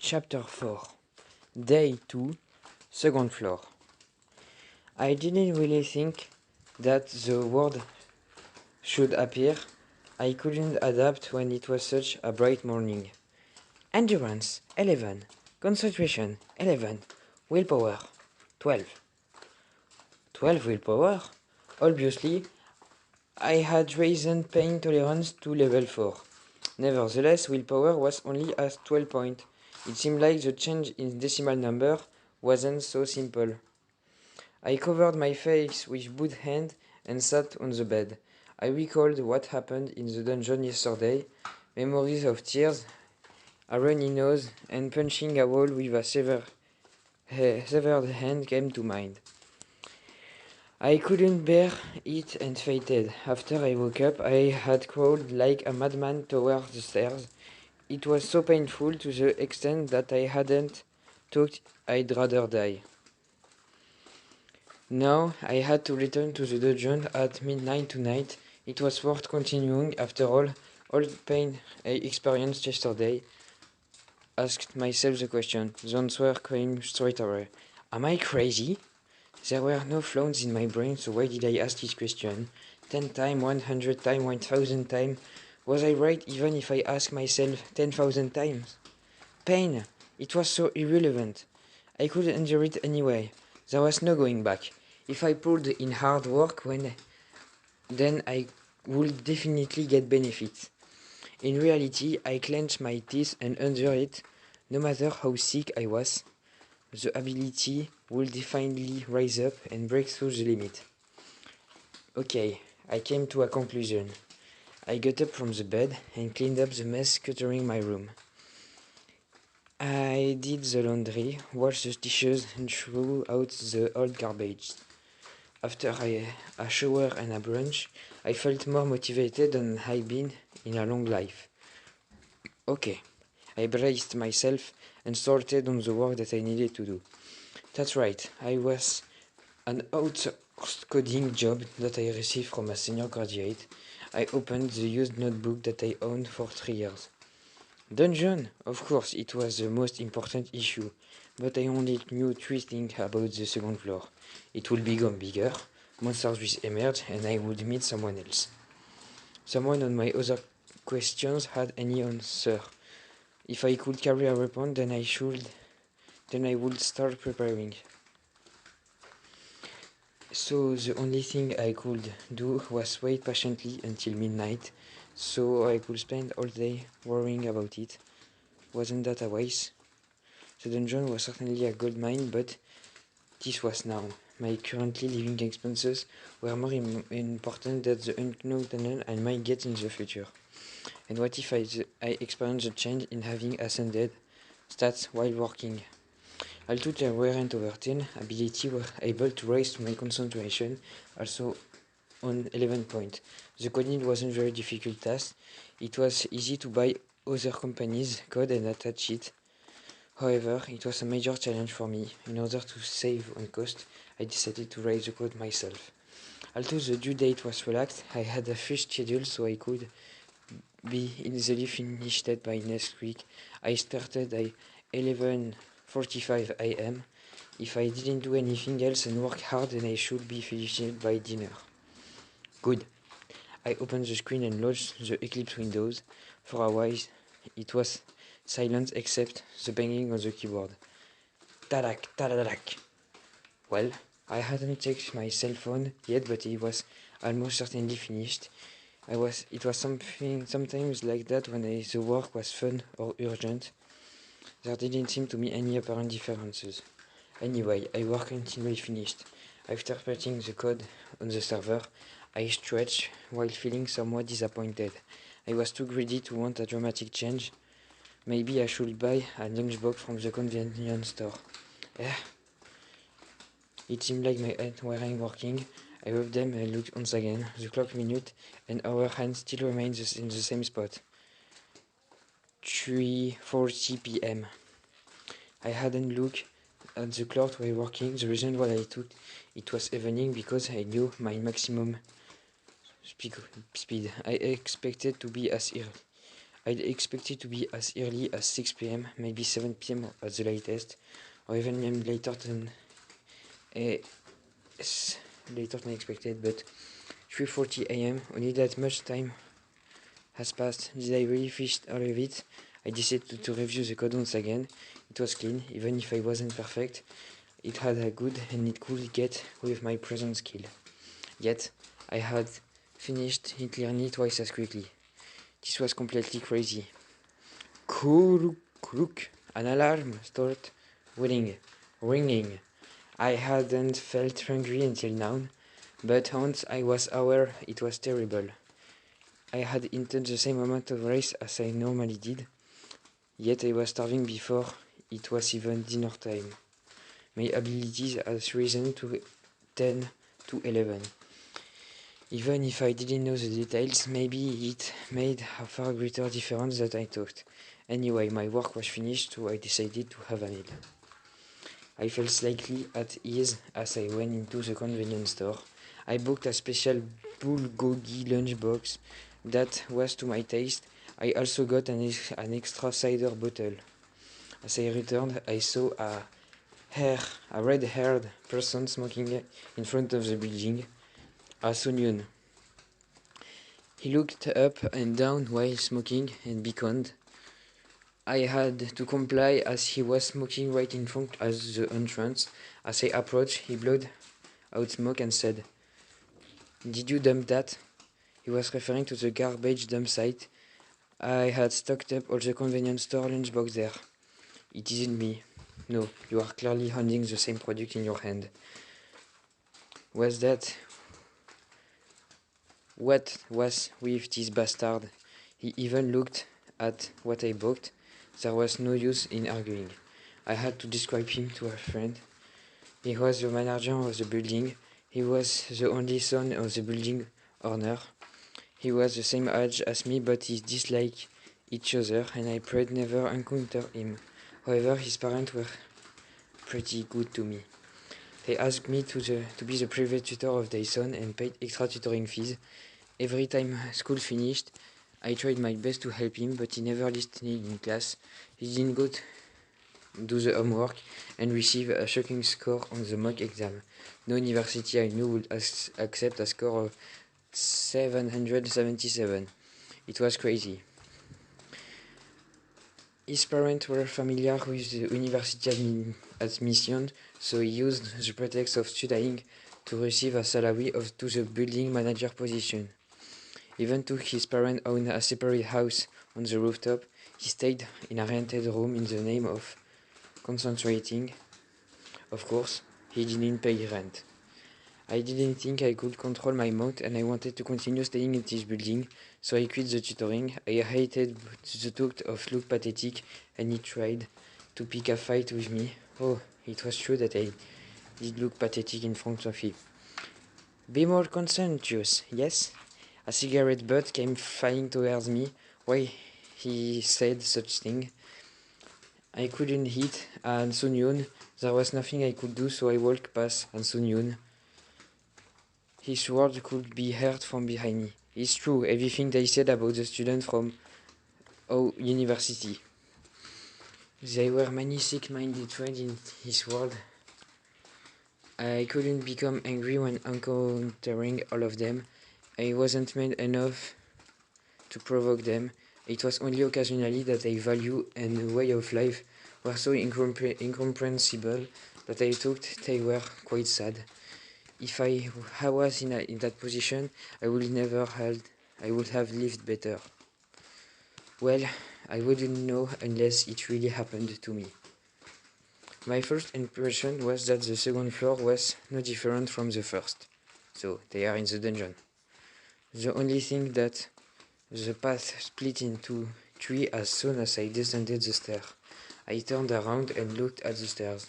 Chapter 4. Day 2, second floor. I didn't really think that the word should appear. I couldn't adapt when it was such a bright morning. Endurance, 11. Concentration, 11. Willpower, 12. 12 willpower? Obviously, I had raised pain tolerance to level 4. Nevertheless, willpower was only at 12 points. It seemed like the change in decimal number wasn't so simple. I covered my face with both hands and sat on the bed. I recalled what happened in the dungeon yesterday, memories of tears, a runny nose, and punching a wall with a severed hand came to mind. I couldn't bear it and fainted. After I woke up, I had crawled like a madman towards the stairs. It was so painful to the extent that I hadn't thought I'd rather die. Now I had to return to the dungeon at midnight tonight. It was worth continuing after all the pain I experienced yesterday. Asked myself the question. The answer came straight away. Am I crazy? There were no flaws in my brain, so why did I ask this question? 10 times, 100 times, 1000 times. Was I right even if I asked myself 10,000 times? Pain. It was so irrelevant. I could endure it anyway. There was no going back. If I pulled in hard work, then I would definitely get benefits. In reality, I clenched my teeth and under it, no matter how sick I was, the ability would definitely rise up and break through the limit. Okay, I came to a conclusion. I got up from the bed and cleaned up the mess cluttering my room. I did the laundry, washed the dishes, and threw out the old garbage. After a shower and a brunch, I felt more motivated than I'd been in a long life. Okay, I braced myself and started on the work that I needed to do. That's right, I was an outsourced coding job that I received from a senior graduate. I opened the used notebook that I owned for 3 years. Dungeon? Of course, it was the most important issue, but I only knew 3 things about the second floor. It would become bigger, monsters would emerge, and I would meet someone else. Someone on my other questions had any answer. If I could carry a weapon, then I would start preparing. So the only thing I could do was wait patiently until midnight, so I could spend all day worrying about it. Wasn't that a waste? The dungeon was certainly a gold mine, but this was now. My currently living expenses were more important than the unknown tunnel I might get in the future. And what if I experienced a change in having ascended stats while working? Although weren't over 10, ability were able to raise my concentration, also on 11 points. The coding wasn't very difficult task. It was easy to buy other companies' code and attach it. However, it was a major challenge for me. In order to save on cost, I decided to write the code myself. Although the due date was relaxed, I had a fixed schedule so I could be easily finished by next week. I started at 11:45 a.m. If I didn't do anything else and work hard, then I should be finished by dinner. Good. I opened the screen and launched the Eclipse windows. For a while, it was silent except the banging of the keyboard. Tadak, tadadak. Well, I hadn't checked my cell phone yet, but it was almost certainly finished. It was sometimes like that when the work was fun or urgent. There didn't seem to be any apparent differences. Anyway, I worked until I finished. After putting the code on the server, I stretched while feeling somewhat disappointed. I was too greedy to want a dramatic change. Maybe I should buy a lunchbox from the convenience store. It seemed like my hands weren't working. I rubbed them and looked once again. The clock minute and hour hand still remained in the same spot. 3:40 p.m. I hadn't looked at the clock while working. The reason why I took it was evening because I knew my maximum speed. I expected to be as early. I'd expected to be as early as 6 p.m, maybe 7 p.m at the latest, or even later than later than expected, but 3:40 a.m, only that much time has passed. Did I really finish all of it? I decided to review the code once again. It was clean, even if I wasn't perfect. It had a good and it could get with my present skill. Yet, I had finished it nearly twice as quickly. This was completely crazy. Kuruk, an alarm started ringing. I hadn't felt hungry until now, but once I was aware it was terrible. I had eaten the same amount of rice as I normally did, yet I was starving before it was even dinner time. My abilities had risen to 10 to 11. Even if I didn't know the details, maybe it made a far greater difference than I thought. Anyway, my work was finished, so I decided to have a meal. I felt slightly at ease as I went into the convenience store. I booked a special bulgogi lunchbox that was to my taste. I also got an extra cider bottle. As I returned, I saw a red-haired person smoking in front of the building, a Sunyun. He looked up and down while smoking and beckoned. I had to comply as he was smoking right in front of the entrance. As I approached, he blew out smoke and said, "Did you dump that?" He was referring to the garbage dump site. I had stocked up all the convenience store lunchbox there. "It isn't me." "No, you are clearly holding the same product in your hand." Was that what was with this bastard? He even looked at what I bought. There was no use in arguing. I had to describe him to a friend. He was the manager of the building. He was the only son of the building owner. He was the same age as me, but we disliked each other, and I prayed never encounter him. However, his parents were pretty good to me. They asked me to be the private tutor of their son and paid extra tutoring fees. Every time school finished, I tried my best to help him, but he never listened in class. He didn't go do the homework and receive a shocking score on the mock exam. No university I knew would accept a score of 777. It was crazy. His parents were familiar with the university admission, so he used the pretext of studying to receive a salary to the building manager position. Even though his parents owned a separate house on the rooftop, he stayed in a rented room in the name of concentrating. Of course, he didn't pay rent. I didn't think I could control my mouth, and I wanted to continue staying in this building, so I quit the tutoring. I hated the thought of look pathetic, and he tried to pick a fight with me. Oh, it was true that I did look pathetic in front of him. "Be more conscientious, yes?" A cigarette butt came flying towards me. Why he said such thing? I couldn't hit An Sun-yoon. There was nothing I could do, so I walked past An Sun-yoon. His words could be heard from behind me. It's true, everything they said about the student from our university. There were many sick-minded friends in his world. I couldn't become angry when encountering all of them. I wasn't mad enough to provoke them. It was only occasionally that their value and way of life were so incomprehensible that I thought they were quite sad. If I was in that position, I would have lived better. Well, I wouldn't know unless it really happened to me. My first impression was that the second floor was no different from the first. So, they are in the dungeon. The only thing that the path split into three as soon as I descended the stair. I turned around and looked at the stairs.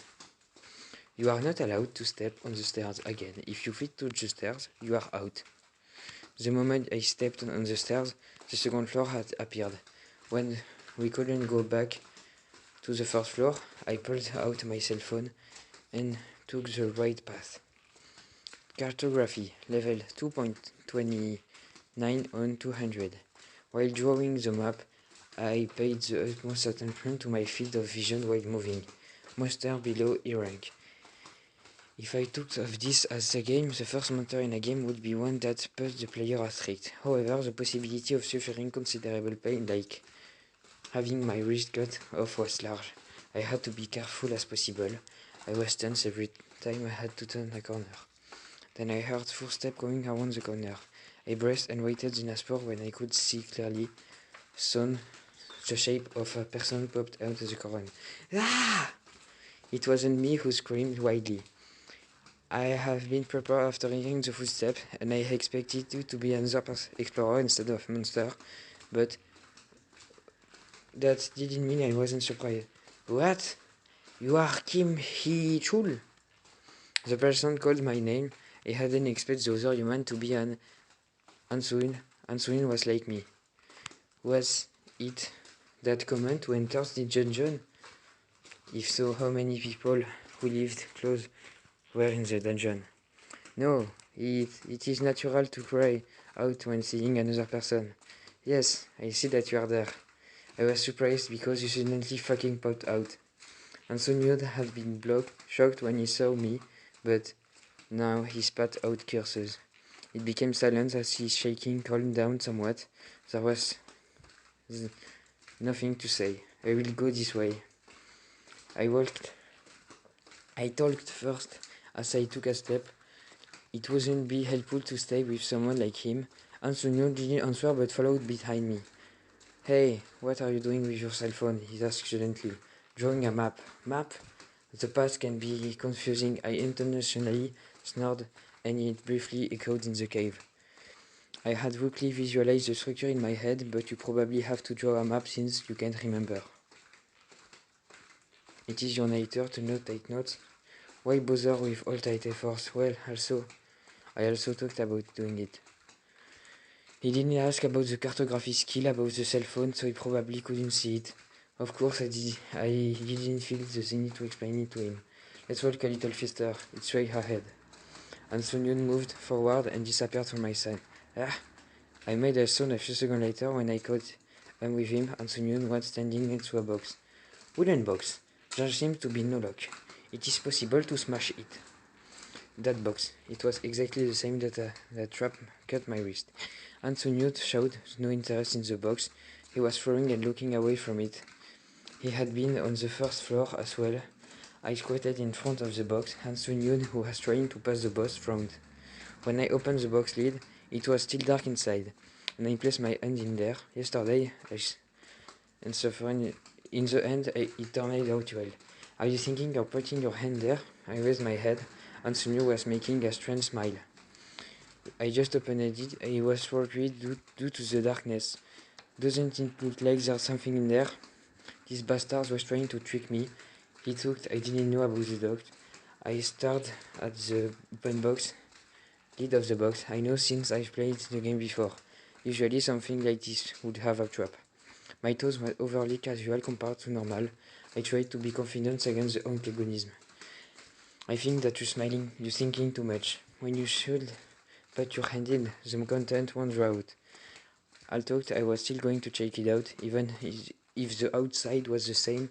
You are not allowed to step on the stairs again. If you feet touch the stairs, you are out. The moment I stepped on the stairs, the second floor had appeared. When we couldn't go back to the first floor, I pulled out my cell phone and took the right path. Cartography, level 2.29 on 200. While drawing the map, I paid the utmost attention to my field of vision while moving. Monster below E rank. If I took of this as a game, the first monster in a game would be one that puts the player at risk. However, the possibility of suffering considerable pain, like having my wrist cut off, was large. I had to be careful as possible. I was tense every time I had to turn a corner. Then I heard footsteps coming around the corner. I braced and waited in a spot when I could see clearly. Soon, the shape of a person popped out of the corner. Ah! It wasn't me who screamed wildly. I have been prepared after hearing the footsteps, and I expected you to be another explorer instead of monster, but that didn't mean I wasn't surprised. What? You are Kim Hee-chul? The person called my name. I hadn't expected the other human to be an Ansuin. Ansuin was like me. Was it that comment who enters the dungeon? If so, how many people who lived close were in the dungeon? No, it is natural to cry out when seeing another person. Yes, I see that you are there. I was surprised because you suddenly fucking popped out. And Sunyod had been shocked when he saw me, but now he spat out curses. It became silent as his shaking calmed down somewhat. There was nothing to say. I will go this way. I talked first as I took a step. It wouldn't be helpful to stay with someone like him. Antonio didn't answer but followed behind me. Hey, what are you doing with your cell phone? He asked gently. Drawing a map. Map? The past can be confusing. I intentionally snored, and it briefly echoed in the cave. I had quickly visualized the structure in my head, but you probably have to draw a map since you can't remember. It is your nature to not take notes. Why bother with all that effort? Well, I also talked about doing it. He didn't ask about the cartography skill about the cell phone, so he probably couldn't see it. Of course, I didn't feel the need to explain it to him. Let's walk a little faster. It's way ahead. And Sunyon moved forward and disappeared from my sight. Ah! I made a sound a few seconds later when I caught up with him, and Sunyon was standing next to a box. Wooden box. There seems to be no lock. It is possible to smash it. That box. It was exactly the same that the trap cut my wrist. Antonio showed no interest in the box. He was throwing and looking away from it. He had been on the first floor as well. I squatted in front of the box. Antonio, who was trying to pass the boss, frowned. When I opened the box lid, it was still dark inside, and I placed my hand in there. Yesterday, and suffering. In the end, it turned out well. Are you thinking of putting your hand there? I raised my head. Antonio was making a strange smile. I just opened it. He was worried due to the darkness. Doesn't it look like there's something in there? This bastard was trying to trick me. He thought I didn't know about the dog. I stared at the open box, lid of the box. I know since I've played the game before. Usually something like this would have a trap. My toes were overly casual compared to normal. I tried to be confident against the antagonism. I think that you're thinking too much. When you should put your hand in, the content won't draw out. I thought I was still going to check it out, even if the outside was the same.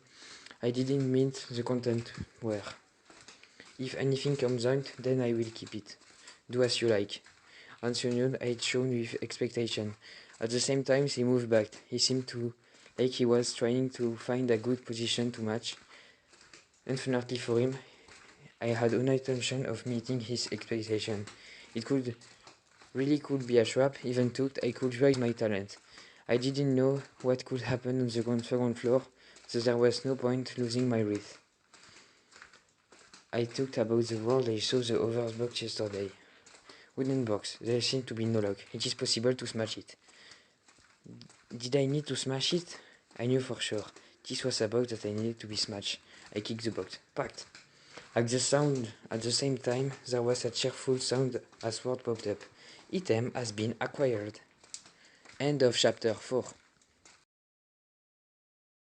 I didn't mean the content were. If anything comes out, then I will keep it. Do as you like. Antonio had shown with expectation. At the same time, he moved back. He seemed to like he was trying to find a good position to match. Unfortunately for him, I had no intention of meeting his expectation. It could be a trap, even though I could use my talent. I didn't know what could happen on the second floor, so there was no point losing my wreath. I talked about the world I saw the other box yesterday. Wooden box. There seemed to be no lock. It is possible to smash it. Did I need to smash it? I knew for sure. This was a box that I needed to be smashed. I kicked the box. Packed. At the same time, there was a cheerful sound as word popped up. Item has been acquired. End of chapter 4.